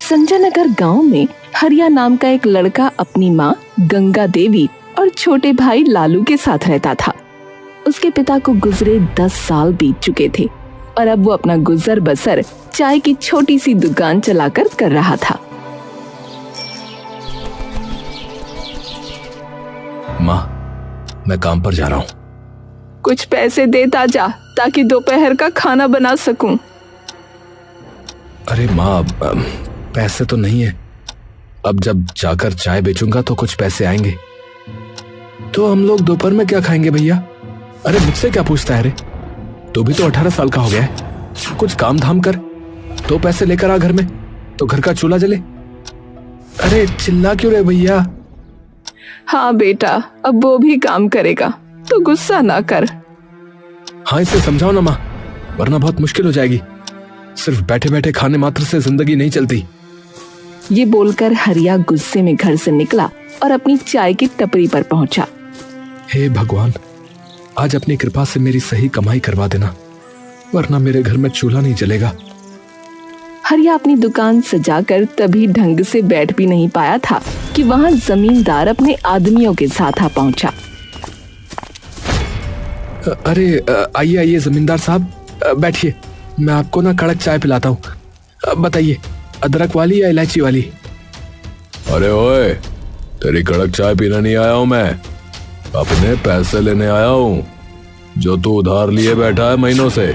संजय नगर गांव में हरिया नाम का एक लड़का अपनी माँ गंगा देवी और छोटे भाई लालू के साथ रहता था। उसके पिता को गुजरे 10 साल बीत चुके थे और अब वो अपना गुजर बसर चाय की छोटी सी दुकान चलाकर कर रहा था। माँ, मैं काम पर जा रहा हूँ। कुछ पैसे देता जा ताकि दोपहर का खाना बना सकूं। अरे माँ, पैसे तो नहीं है। अब जब जाकर चाय बेचूंगा तो कुछ पैसे आएंगे। तो हम लोग दोपहर में क्या खाएंगे भैया? अरे मुझसे क्या पूछता है रे? तू भी तो 18 साल का हो गया है। कुछ काम धाम कर तो पैसे लेकर आ घर में, तो घर का चूल्हा जले। अरे चिल्ला क्यों रे भैया? हाँ बेटा, अब वो भी काम करेगा तो गुस्सा ना कर। हाँ, इसे समझाओ ना माँ, वरना बहुत मुश्किल हो जाएगी। सिर्फ बैठे बैठे खाने मात्र से जिंदगी नहीं चलती। ये बोलकर हरिया गुस्से में घर से निकला और अपनी चाय की टपरी पर पहुंचा। हे भगवान, आज अपनी कृपा से मेरी सही कमाई करवा देना, वरना मेरे घर में चूल्हा नहीं जलेगा। हरिया अपनी दुकान सजाकर तभी ढंग से बैठ भी नहीं पाया था कि वहां जमींदार अपने आदमियों के साथ आ पहुंचा। अरे आइए आइए जमींदार साहब, बैठिए। मैं आपको ना कड़क चाय पिलाता हूँ। बताइए, अदरक वाली या इलायची वाली? अरे ओए, तेरी कड़क चाय पीने नहीं आया हूँ मैं, अपने पैसे लेने आया हूँ जो तू उधार लिए बैठा है महीनों से।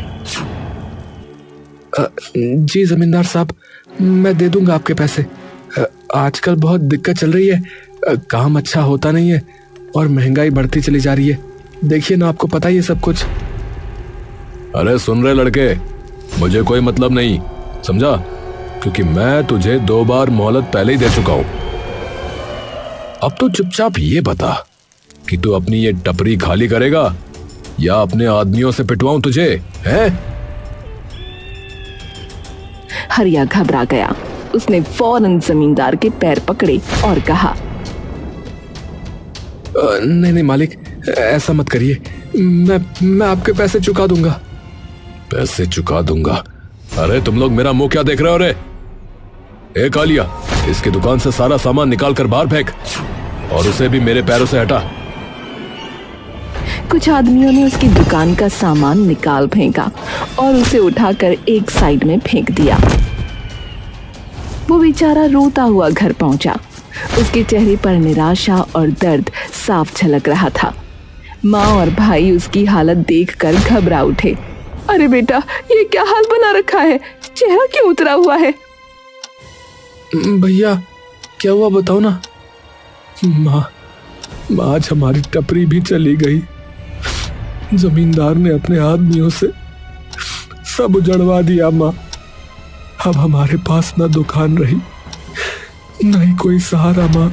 जी जमींदार साहब, मैं दे दूंगा आपके पैसे। आजकल बहुत दिक्कत चल रही है, काम अच्छा होता नहीं है और महंगाई बढ़ती चली जा रही है। देखिए ना, आपको पता ही है सब कुछ। अरे सुन रहे लड़के, मुझे कोई मतलब नहीं, समझा? क्योंकि मैं तुझे 2 बार मोहलत पहले ही दे चुका हूं। अब तो चुपचाप ये बता कि तू अपनी ये टपरी खाली करेगा या अपने आदमियों से पिटवाऊं तुझे, हैं? हरिया घबरा गया। उसने फौरन जमींदार के पैर पकड़े और कहा, नहीं नहीं मालिक, ऐसा मत करिए। मैं आपके पैसे चुका दूंगा। पैसे चुका दूंगा? अरे तुम लोग मेरा मुंह क्या देख रहे हो रे? ए कालिया, इसकी दुकान से सारा सामान निकाल कर बाहर फेंक और उसे भी मेरे पैरों से हटा। कुछ आदमियों ने उसकी दुकान का सामान निकाल फेंका और उसे उठाकर एक साइड में फेंक दिया। वो बेचारा रोता हुआ घर पहुंचा। उसके चेहरे पर निराशा और दर्द साफ झलक रहा था। माँ और भाई उसकी हालत देखकर घबरा उठे। अरे बेटा, ये क्या हाल बना रखा है? चेहरा क्यों उतरा हुआ है? भैया क्या हुआ बताओ ना। माँ, आज हमारी टपरी भी चली गई। जमींदार ने अपने आदमियों से सब उजड़वा दिया माँ। अब हमारे पास ना दुकान रही, नहीं कोई सहारा माँ।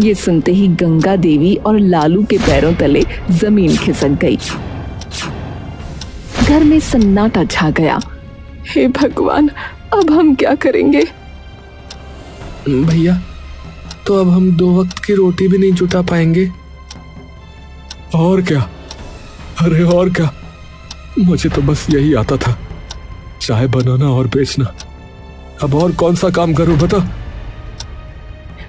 ये सुनते ही गंगा देवी और लालू के पैरों तले जमीन खिसक गई। घर में सन्नाटा छा गया। हे भगवान, अब हम क्या करेंगे? भैया, तो अब हम 2 वक्त की रोटी भी नहीं जुटा पाएंगे। और क्या? अरे और क्या, मुझे तो बस यही आता था, चाय बनाना और बेचना। अब और कौन सा काम करूं बता?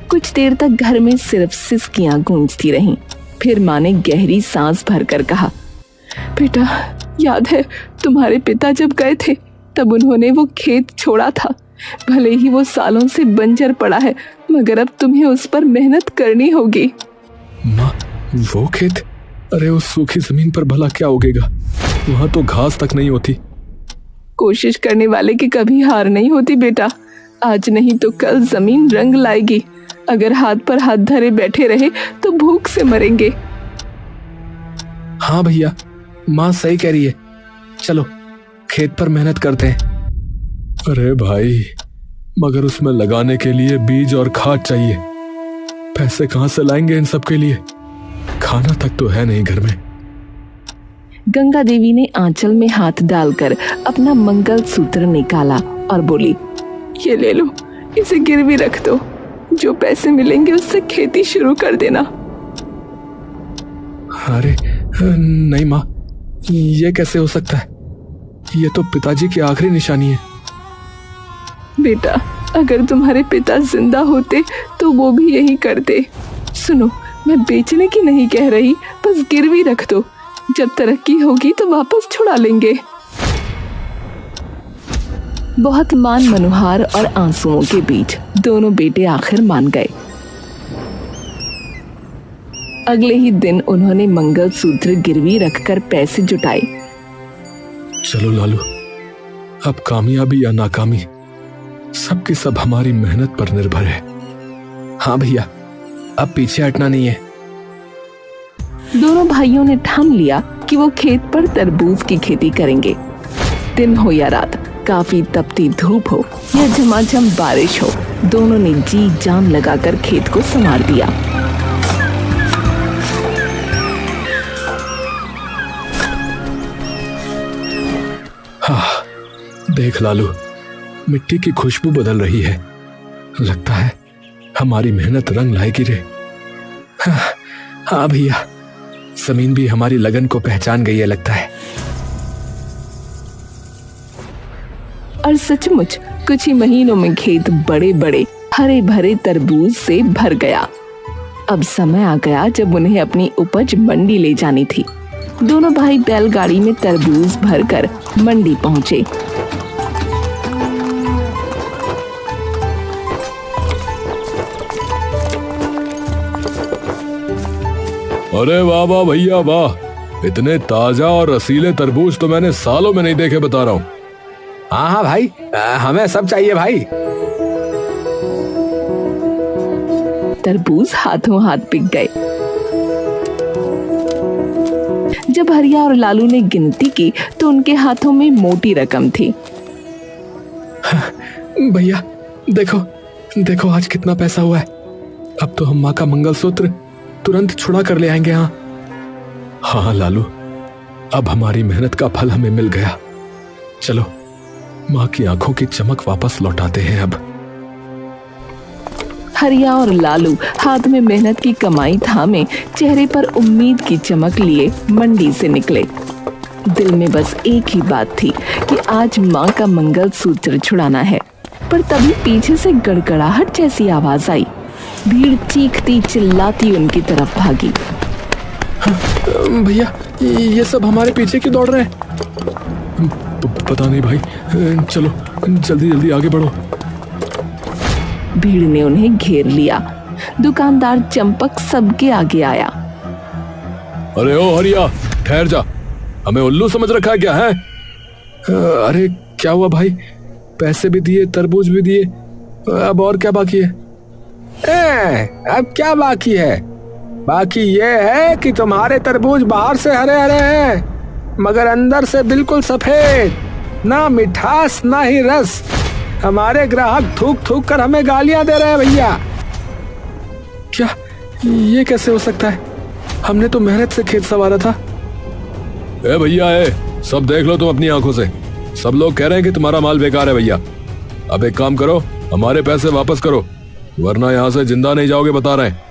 कुछ देर तक घर में सिर्फ सिसकियां गूंजती रहीं। फिर माँ ने गहरी सांस भरकर कहा, बेटा, याद है तुम्हारे पिता जब गए थे तब उन्होंने वो खेत छोड़ा था। भले ही वो सालों से बंजर पड़ा है, मगर अब तुम्हें उस पर मेहनत करनी होगी। माँ, वो खेत? अरे उस सूखी जमीन पर भला क्या उगेगा? वहां तो घास तक नहीं होती। कोशिश करने वाले की कभी हार नहीं होती बेटा। आज नहीं तो कल जमीन रंग लाएगी। अगर हाथ पर हाथ धरे बैठे रहे तो भूख से मरेंगे। हाँ भैया, माँ सही कह रही है। चलो खेत पर मेहनत करते हैं। अरे भाई, मगर उसमें लगाने के लिए बीज और खाद चाहिए। पैसे कहाँ से लाएंगे इन सब के लिए? खाना तक तो है नहीं घर में। गंगा देवी ने आंचल में हाथ डालकर अपना मंगल सूत्र निकाला और बोली, ये ले लो, इसे गिरवी रख दो। जो पैसे मिलेंगे उससे खेती शुरू कर देना। अरे नहीं माँ, ये कैसे हो सकता है? ये तो पिताजी की आखिरी निशानी है। बेटा, अगर तुम्हारे पिता जिंदा होते तो वो भी यही करते। सुनो, मैं बेचने की नहीं कह रही, बस गिरवी रख दो। जब तरक्की होगी तो वापस छुड़ा लेंगे। बहुत मान मनोहार और आंसुओं के बीच दोनों बेटे आखिर मान गए। अगले ही दिन उन्होंने मंगलसूत्र गिरवी रखकर पैसे जुटाए। चलो लालू, अब कामयाबी या नाकामी सबकी सब हमारी मेहनत पर निर्भर है। हाँ भैया, अब पीछे हटना नहीं है। दोनों भाइयों ने ठान लिया कि वो खेत पर तरबूज की खेती करेंगे। दिन हो या रात, काफी तपती धूप हो या झमाझम बारिश हो, दोनों ने जी जान लगाकर खेत को संवार दिया। हाँ, देख लालू, मिट्टी की खुशबू बदल रही है। लगता है हमारी मेहनत रंग लाएगी रे। हाँ भैया, जमीन भी हमारी लगन को पहचान गई है लगता है। और सचमुच कुछ ही महीनों में खेत बड़े बड़े हरे भरे तरबूज से भर गया। अब समय आ गया जब उन्हें अपनी उपज मंडी ले जानी थी। दोनों भाई बैलगाड़ी में तरबूज भरकर मंडी पहुंचे। अरे वाह वाह भैया वाह, इतने ताजा और रसीले तरबूज तो मैंने सालों में नहीं देखे, बता रहा हूँ। हाँ हाँ भाई, हमें सब चाहिए भाई। तरबूज हाथों हाथ बिक गए। जब हरिया और लालू ने गिनती की तो उनके हाथों में मोटी रकम थी। भैया देखो देखो, आज कितना पैसा हुआ है। अब तो हम माँ का मंगलसूत्र तुरंत छुड़ा कर ले आएंगे। हाँ लालू, अब हमारी मेहनत का फल हमें मिल गया। चलो माँ की आंखों की चमक वापस लौटाते हैं अब। हरिया और लालू हाथ में मेहनत की कमाई थामे, चेहरे पर उम्मीद की चमक लिए मंडी से निकले। दिल में बस एक ही बात थी कि आज माँ का मंगलसूत्र छुड़ाना है। पर तभी पीछे से गड़गड़ाहट जैसी आवाज आई। भीड़ चीखती चिल्लाती उनकी तरफ भागी। भैया, ये सब हमारे पीछे क्यों दौड़ रहे हैं? पता नहीं भाई, चलो जल्दी जल्दी आगे बढ़ो। भीड़ ने उन्हें घेर लिया। दुकानदार चंपक सबके आगे आया। अरे ओ हरिया, ठहर जा, हमें उल्लू समझ रखा है क्या है? अरे क्या हुआ भाई, पैसे भी दिए, तरबूज भी दिए, अब और क्या बाकी है? अब क्या बाकी है? बाकी ये है कि तुम्हारे तरबूज बाहर से हरे हरे हैं मगर अंदर से बिल्कुल सफेद, ना मिठास ना ही रस। हमारे ग्राहक थूक थूक कर हमें गालियां दे रहे हैं भैया। क्या ये कैसे हो सकता है? हमने तो मेहनत से खेत संवारा था। ए भैया, सब देख लो तुम अपनी आंखों से। सब लोग कह रहे हैं कि तुम्हारा माल बेकार है भैया। अब एक काम करो, हमारे पैसे वापस करो, वरना यहाँ से जिंदा नहीं जाओगे, बता रहे हैं।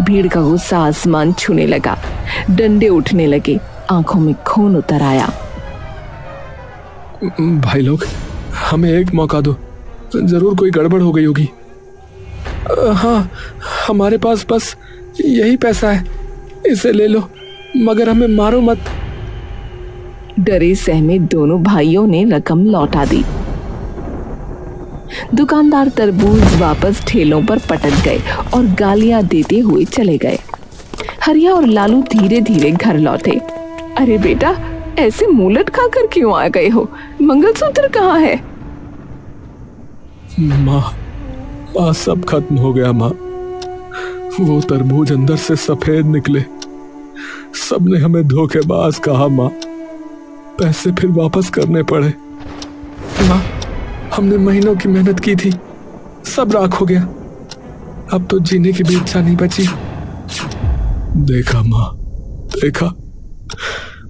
भीड़ का गुस्सा आसमान छूने लगा। डंडे उठने लगे, आंखों में खून उतर आया। भाई लोग, हमें एक मौका दो, जरूर कोई गड़बड़ हो गई होगी। हाँ, हमारे पास बस यही पैसा है, इसे ले लो, मगर हमें मारो मत। डरे सहमे दोनों भाइयों ने रकम लौटा दी। दुकानदार तरबूज वापस ठेलों पर पटक गए और गालियां देते हुए चले गए। हरिया और लालू धीरे धीरे घर लौटे। अरे बेटा, ऐसे मुंह लटका कर क्यों आ गए हो? मंगलसूत्र कहाँ है? माँ, सब खत्म हो गया माँ। वो तरबूज अंदर से सफेद निकले। सबने हमें धोखेबाज कहा माँ, पैसे फिर वापस करने पड़े। माँ, हमने महीनों की मेहनत की थी, सब राख हो गया। अब तो जीने की भी इच्छा नहीं बची। देखा माँ, देखा,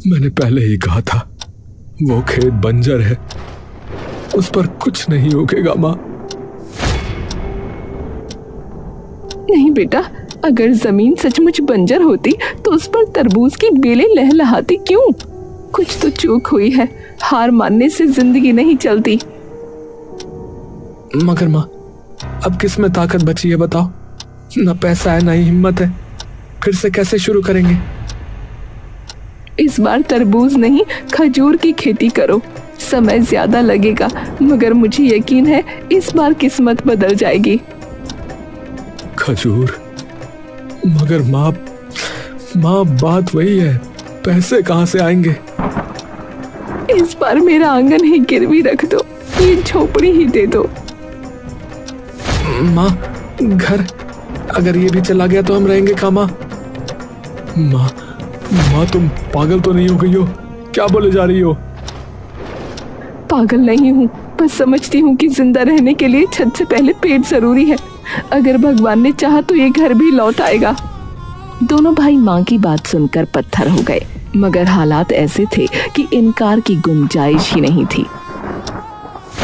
मैंने पहले ही कहा था, वो खेत बंजर है, उस पर कुछ नहीं उगेगा माँ। नहीं बेटा, अगर जमीन सचमुच बंजर होती तो उस पर तरबूज की बेलें लहलहाती क्यों? कुछ तो चूक हुई है, हार मानने से जिंदगी नहीं चलती। मगर माँ, अब किस में ताकत बची है बताओ? ना पैसा है ना ही हिम्मत है। फिर से कैसे शुरू करेंगे? इस बार तरबूज नहीं, खजूर की खेती करो। समय ज्यादा लगेगा, मगर मुझे यकीन है इस बार किस्मत बदल जाएगी। खजूर? मगर माँ, बात वही है, पैसे कहाँ से आएंगे? इस बार मेरा आंगन ही गिरवी रख दो, ये झोपड़ी ही दे दो। माँ, घर अगर ये भी चला गया तो हम रहेंगे कहाँ माँ? माँ तुम पागल तो नहीं हो गई हो? क्या बोले जा रही हो? पागल नहीं हूँ, बस समझती हूँ कि जिंदा रहने के लिए छत से पहले पेट जरूरी है। अगर भगवान ने चाहा तो ये घर भी लौट आएगा। दोनों भाई माँ की बात सुनकर पत्थर हो गए, मगर हालात ऐसे थे कि इनकार की गुंजाइश ही नहीं थी।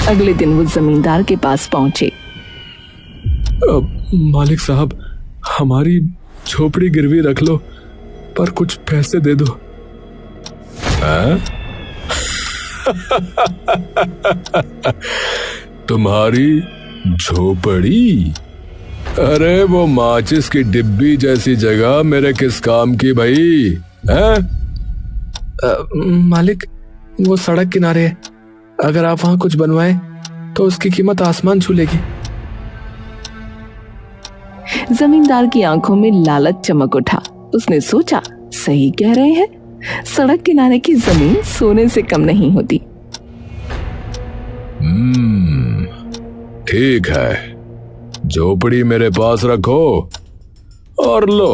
अगले दिन वो जमींदार के पास पहुंचे। मालिक साहब, हमारी झोपड़ी गिरवी रख लो, पर कुछ पैसे दे दो। तुम्हारी झोपड़ी? अरे वो माचिस की डिब्बी जैसी जगह मेरे किस काम की भाई? मालिक, वो सड़क किनारे है, अगर आप वहां कुछ बनवाएं तो उसकी कीमत आसमान छू लेगी। जमींदार की आंखों में लालच चमक उठा। उसने सोचा, सही कह रहे हैं, सड़क किनारे की जमीन सोने से कम नहीं होती। ठीक है, झोपड़ी मेरे पास रखो और लो,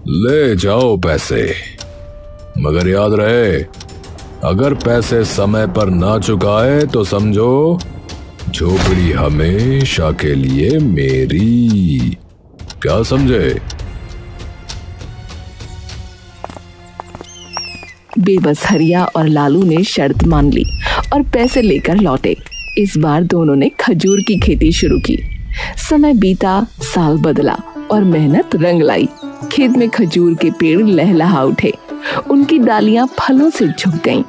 ले जाओ पैसे। मगर याद रहे, अगर पैसे समय पर ना चुकाए तो समझो झोपड़ी हमेशा के लिए मेरी। क्या समझे? बेबस हरिया और लालू ने शर्त मान ली और पैसे लेकर लौटे। इस बार दोनों ने खजूर की खेती शुरू की। समय बीता, साल बदला और मेहनत रंग लाई। खेत में खजूर के पेड़ लहलहा उठे, उनकी डालियां फलों से झुक गईं।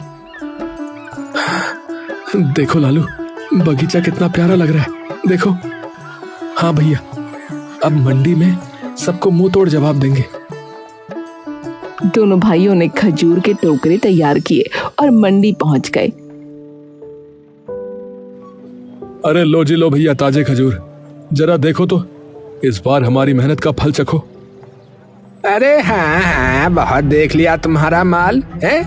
देखो लालू, बगीचा कितना प्यारा लग रहा है, देखो। हाँ भैया, अब मंडी में सबको मुंह तोड़ जवाब देंगे। दोनों भाइयों ने खजूर के टोकरे तैयार किए और मंडी पहुंच गए। अरे लो जी लो भैया, ताजे खजूर, जरा देखो तो, इस बार हमारी मेहनत का फल चखो। अरे हाँ, बहुत देख लिया तुम्हारा माल है।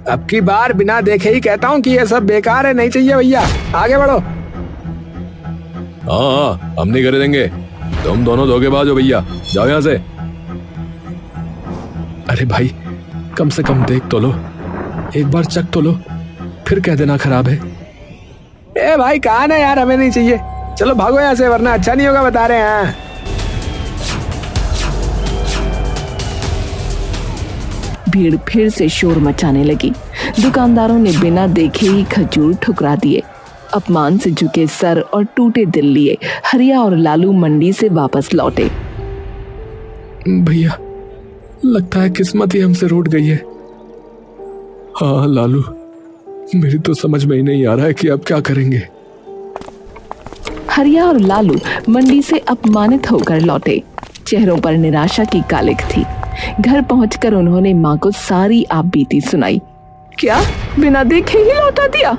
अब की बार बिना देखे ही कहता हूँ कि ये सब बेकार है, नहीं चाहिए भैया, आगे बढ़ो। हाँ, हम नहीं करे देंगे, तुम दोनों धोखेबाज हो भैया, जाओ यहाँ से। अरे भाई, कम से कम देख तो लो, एक बार चख तो लो, फिर कह देना खराब है। ए भाई, कहा ना यार, हमें नहीं चाहिए, चलो भागो यहाँ से, वरना अच्छा नहीं होगा, बता रहे हैं। भीड़ फिर से शोर मचाने लगी। दुकानदारों ने बिना देखे ही खजूर ठुकरा दिए। अपमान से झुके सर और टूटे दिल लिए हरिया और लालू मंडी से वापस लौटे। भैया, लगता है किस्मत ही हमसे रूठ गई है। हाँ लालू, मेरी तो समझ में ही नहीं आ रहा है कि अब क्या करेंगे। हरिया और लालू मंडी से अपमानित होकर लौटे। चेहरों पर निराशा की कालिख थी। घर पहुंचकर उन्होंने माँ को सारी आप बीती सुनाई। क्या, बिना देखे ही लौटा दिया?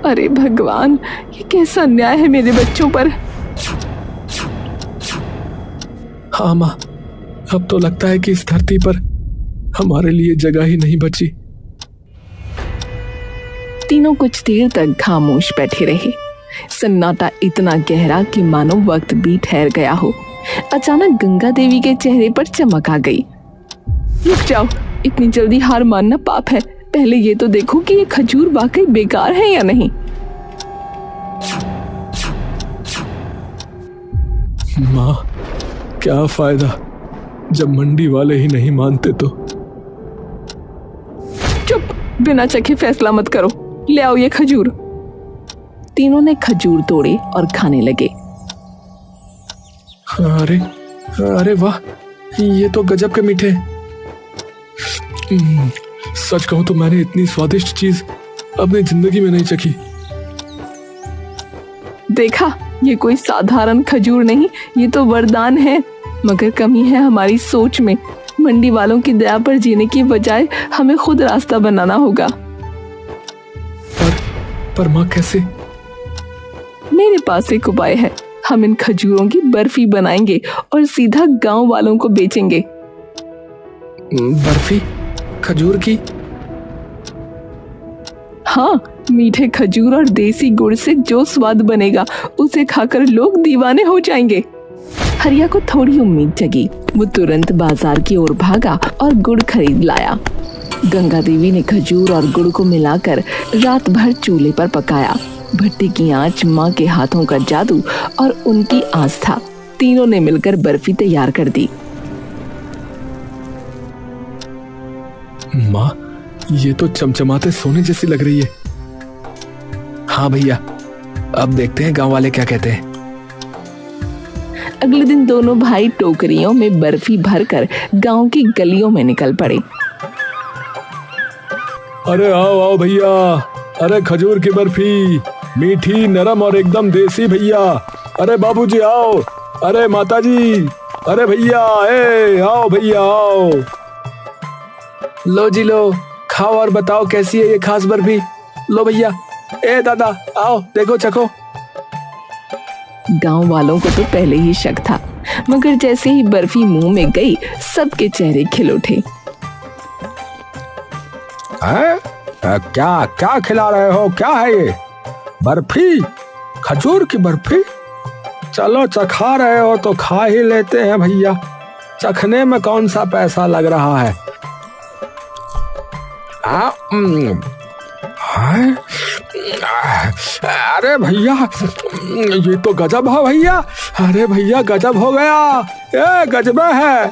अरे भगवान, ये कैसा अन्याय है मेरे बच्चों पर। हाँ माँ, अब तो लगता है कि इस धरती पर हमारे लिए जगह ही नहीं बची। तीनों कुछ देर तक खामोश बैठे रहे। सन्नाटा इतना गहरा कि मानो वक्त भी ठहर गया हो। अचानक गंगा देवी के चेहरे पर चमक आ गई। रुक जाओ, इतनी जल्दी हार मानना पाप है। पहले ये तो देखो कि ये खजूर वाकई बेकार है या नहीं। माँ, क्या फायदा जब मंडी वाले ही नहीं मानते तो। चुप, बिना चखे फैसला मत करो, ले आओ ये खजूर। तीनों ने खजूर तोड़े और खाने लगे। अरे अरे वाह, ये तो गजब के मीठे। सच कहूं तो मैंने इतनी स्वादिष्ट चीज अपनी जिंदगी में नहीं चखी। देखा, ये कोई साधारण खजूर नहीं, ये तो वरदान है। मगर कमी है हमारी सोच में। मंडी वालों की दया पर जीने की बजाय हमें खुद रास्ता बनाना होगा। पर माँ कैसे? मेरे पास एक उपाय है। हम इन खजूरों की बर्फी बनाएंगे और सीधा गांव वालों को बेचेंगे। बर्फी खजूर की? हाँ, मीठे खजूर और देसी गुड़ से जो स्वाद बनेगा उसे खाकर लोग दीवाने हो जाएंगे। हरिया को थोड़ी उम्मीद जगी। वो तुरंत बाजार की ओर भागा और गुड़ खरीद लाया। गंगा देवी ने खजूर और गुड़ को मिलाकर रात भर चूल्हे पर पकाया। भट्टी की आंच, माँ के हाथों का जादू और उनकी आस्था, तीनों ने मिलकर बर्फी तैयार कर दी। माँ, ये तो चमचमाते सोने जैसी लग रही है। हाँ भैया, अब देखते हैं गांव वाले क्या कहते हैं। अगले दिन दोनों भाई टोकरियों में बर्फी भरकर गांव की गलियों में निकल पड़े। अरे आओ आओ भैया, अरे खजूर की बर्फी, मीठी, नरम और एकदम देसी भैया। अरे बाबूजी आओ, अरे माताजी, अरे भैया, आओ भैया आओ। लो जी लो, खाओ और बताओ कैसी है ये खास बर्फी। लो भैया, दादा आओ देखो चखो। गांव वालों को तो पहले ही शक था, मगर जैसे ही बर्फी मुंह में गई सबके चेहरे खिल उठे। क्या क्या खिला रहे हो? क्या है ये? बर्फी? खजूर की बर्फी? चलो चखा रहे हो तो खा ही लेते हैं भैया। चखने में कौन सा पैसा लग रहा है? अरे भैया, ये तो गजब है भैया। अरे भैया गजब हो गया, ये गजब है।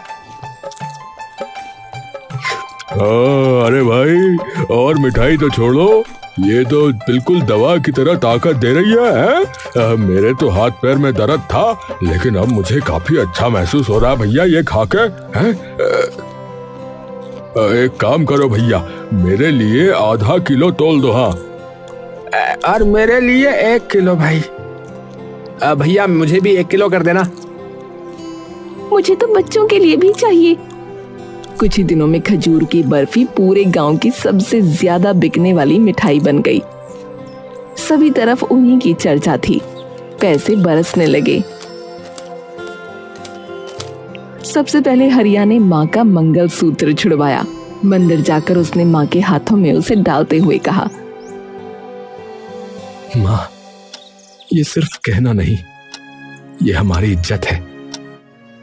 अरे भाई, और मिठाई तो छोड़ो, ये तो बिल्कुल दवा की तरह ताकत दे रही है। मेरे तो हाथ पैर में दर्द था, लेकिन अब मुझे काफी अच्छा महसूस हो रहा है भैया ये खाकर। एक काम करो भैया, मेरे लिए आधा किलो तोल दो। हाँ, और मेरे लिए 1 किलो भाई। भैया मुझे भी 1 किलो कर देना। मुझे तो बच्चों के लिए भी चाहिए। कुछ ही दिनों में खजूर की बर्फी पूरे गांव की सबसे ज्यादा बिकने वाली मिठाई बन गई। सभी तरफ उन्हीं की चर्चा थी। पैसे बरसने लगे। सबसे पहले हरिया ने माँ का मंगलसूत्र छुड़वाया। मंदिर जाकर उसने माँ के हाथों में उसे डालते हुए कहा, माँ, ये सिर्फ कहना नहीं, ये हमारी इज्जत है।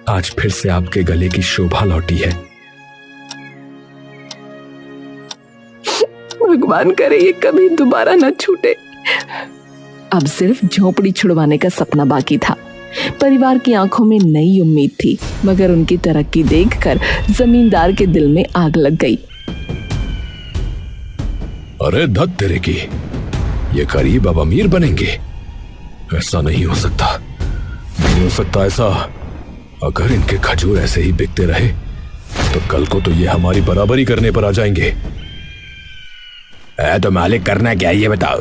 आज फिर से आपके गले की शोभा लौटी है। भगवान करे ये कभी दोबारा न छूटे। अब सिर्फ झोपड़ी छुड़वाने का सपना बाकी था। परिवार की आंखों में नई उम्मीद थी, मगर उनकी तरक्की देखकर जमींदार के दिल में आग लग गई। अरे धत तेरे की, ये गरीब अब अमीर बनेंगे? ऐसा नहीं हो सकता, नहीं हो सकता ऐसा। अगर इनके खजूर ऐसे ही बिकते रहे तो कल को तो ये हमारी बराबरी करने पर आ जाएंगे। तो मालिक करना क्या ये बताओ?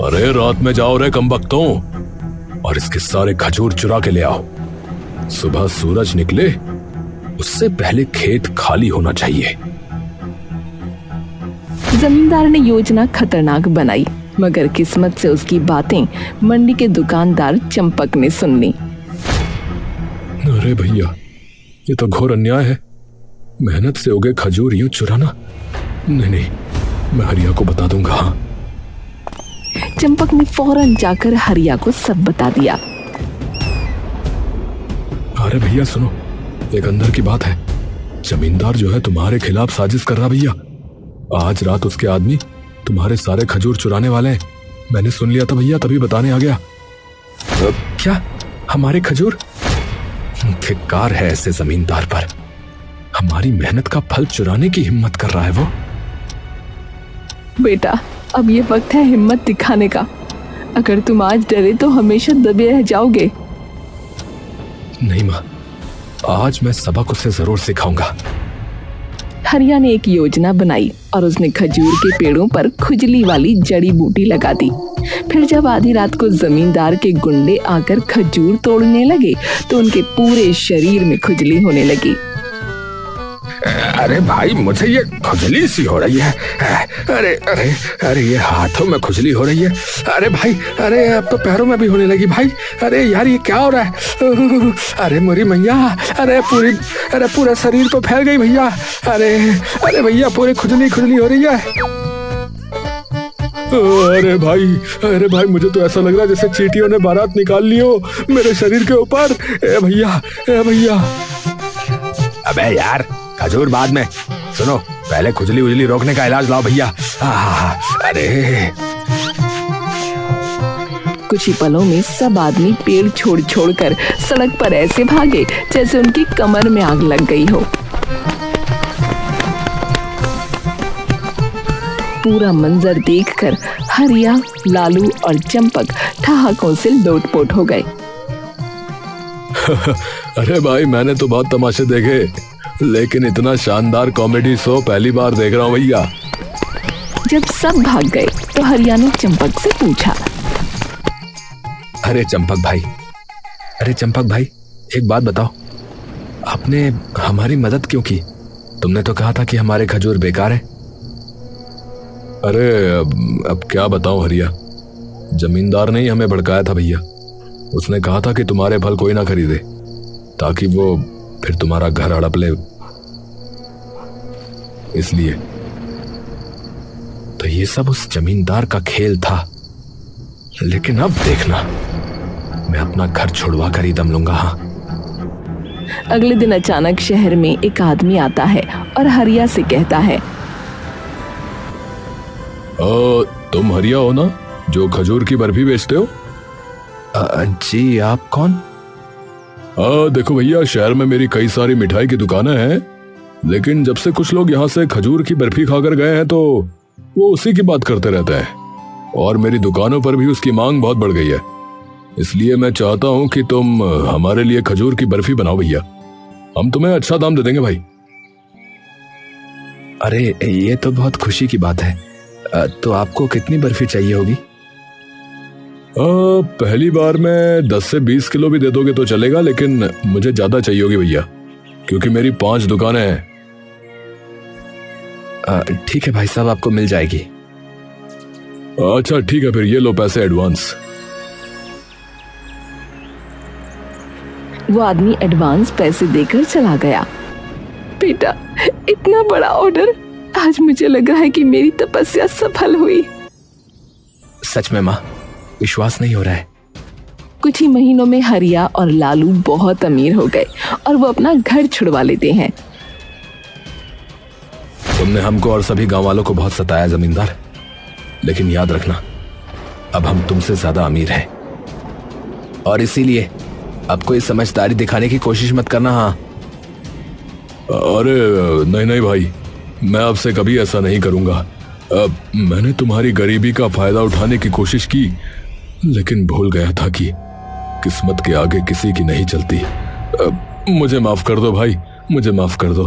अरे रात में जाओ रे कमबख्तों, और इसके सारे खजूर चुरा के ले आओ। सुबह सूरज निकले उससे पहले खेत खाली होना चाहिए। जमींदार ने योजना खतरनाक बनाई, मगर किस्मत से उसकी बातें मंडी के दुकानदार चंपक ने सुन ली। अरे भैया, ये तो घोर अन्याय है। मेहनत से उगे खजूर यूं चुराना? नहीं, मैं हरिया को बता दूंगा। हाँ। चंपक ने फौरन जाकर हरिया को सब बता दिया। अरे भैया सुनो, एक अंदर की बात है। जमींदार जो है तुम्हारे खिलाफ साजिश कर रहा भैया। आज रात उसके आदमी तुम्हारे सारे खजूर चुराने वाले हैं। मैंने सुन लिया था भैया, तभी बताने आ गया। क्या? हमारे खजूर? धिक्कार है ऐसे जमींदार पर। हमारी मेहनत का फल चुराने की हिम्मत कर रहा है वो। बेटा, अब ये वक्त है हिम्मत दिखाने का। अगर तुम आज डरे तो हमेशा दबे रह जाओगे। नहीं माँ, आज मैं सबक उसे जरूर सिखाऊंगा। हरिया ने एक योजना बनाई और उसने खजूर के पेड़ों पर खुजली वाली जड़ी बूटी लगा दी। फिर जब आधी रात को जमींदार के गुंडे आकर खजूर तोड़ने लगे तो उनके पूरे शरीर में खुजली होने लगी। अरे भाई, मुझे ये खुजली सी हो रही है। अरे अरे अरे, ये हाथों में खुजली हो रही है। अरे भाई, अरे अब तो पैरों में भी होने लगी भाई। अरे यार, ये क्या हो रहा है? अरे मेरी मैया, अरे पूरा शरीर तो फैल गई भैया। अरे अरे भैया, पूरी खुजली खुजली हो रही है। अरे भाई, मुझे तो ऐसा लग रहा है जैसे चींटियों ने बारात निकाल ली हो मेरे शरीर के ऊपर। ए भैया। अबे यार, खजूर बाद में, सुनो, पहले खुजली उजली रोकने का इलाज लाओ भैया। अरे कुछ ही पलों में सब आदमी पेड़ छोड़ छोड़ कर सड़क पर ऐसे भागे जैसे उनकी कमर में आग लग गई हो। पूरा मंजर देखकर हरिया, लालू और चंपक ठहाकों से लोटपोट हो गए। अरे भाई, मैंने तो बहुत तमाशे देखे, लेकिन इतना शानदार कॉमेडी शो पहली बार देख रहा हूँ भैया। जब सब भाग गए तो हरिया ने चंपक से पूछा, अरे चंपक भाई, एक बात बताओ, आपने हमारी मदद क्यों की? तुमने तो कहा था कि हमारे खजूर बेकार है। अरे अब क्या बताऊं हरिया, जमींदार ने ही हमें भड़काया था भैया। उसने कहा था कि तुम्हारे फल कोई ना खरीदे, ताकि वो फिर तुम्हारा घर हड़प ले। इसलिए तो ये सब उस जमींदार का खेल था। लेकिन अब देखना, मैं अपना घर छुड़वा कर ही दम लूंगा। हाँ। अगले दिन अचानक शहर में एक आदमी आता है और हरिया से कहता है, तुम हरिया हो ना, जो खजूर की बर्फी बेचते हो? जी, आप कौन? देखो भैया, शहर में मेरी कई सारी मिठाई की दुकानें हैं, लेकिन जब से कुछ लोग यहाँ से खजूर की बर्फी खाकर गए हैं तो वो उसी की बात करते रहते हैं, और मेरी दुकानों पर भी उसकी मांग बहुत बढ़ गई है। इसलिए मैं चाहता हूँ कि तुम हमारे लिए खजूर की बर्फी बनाओ भैया। हम तुम्हें अच्छा दाम दे देंगे भाई। अरे ये तो बहुत खुशी की बात है। तो आपको कितनी बर्फी चाहिए होगी? पहली बार में 10 से 20 किलो भी दे दोगे तो चलेगा, लेकिन मुझे ज्यादा चाहिए होगी भैया, क्योंकि मेरी 5 दुकानें हैं। ठीक है भाई साहब, आपको मिल जाएगी। अच्छा ठीक है, फिर ये लो पैसे एडवांस। वो आदमी एडवांस पैसे देकर चला गया। बेटा, इतना बड़ा ऑर्डर, आज मुझे लग रहा है कि मेरी तपस्या सफल हुई। सच में माँ, विश्वास नहीं हो रहा है। कुछ ही महीनों में हरिया और लालू बहुत अमीर हो गए और वो अपना घर छुड़वा लेते हैं। तुमने हमको और सभी गांव वालों को बहुत सताया जमींदार, लेकिन याद रखना, अब हम तुमसे ज्यादा अमीर हैं, और इसीलिए अब कोई समझदारी दिखाने की कोशिश मत करना। हाँ। अरे नहीं भाई, मैं आपसे कभी ऐसा नहीं करूंगा। मैंने तुम्हारी गरीबी का फायदा उठाने की कोशिश की, लेकिन भूल गया था कि किस्मत के आगे किसी की नहीं चलती। मुझे माफ कर दो भाई, मुझे माफ कर दो।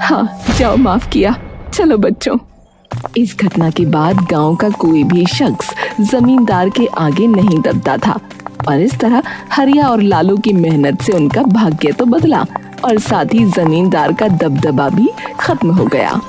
हाँ, जाओ, माफ किया। चलो बच्चों। इस घटना के बाद गांव का कोई भी शख्स जमींदार के आगे नहीं दबता था, और इस तरह हरिया और लालू की मेहनत से उनका भाग्य तो बदला और साथ ही जमींदार का दबदबा भी खत्म हो गया।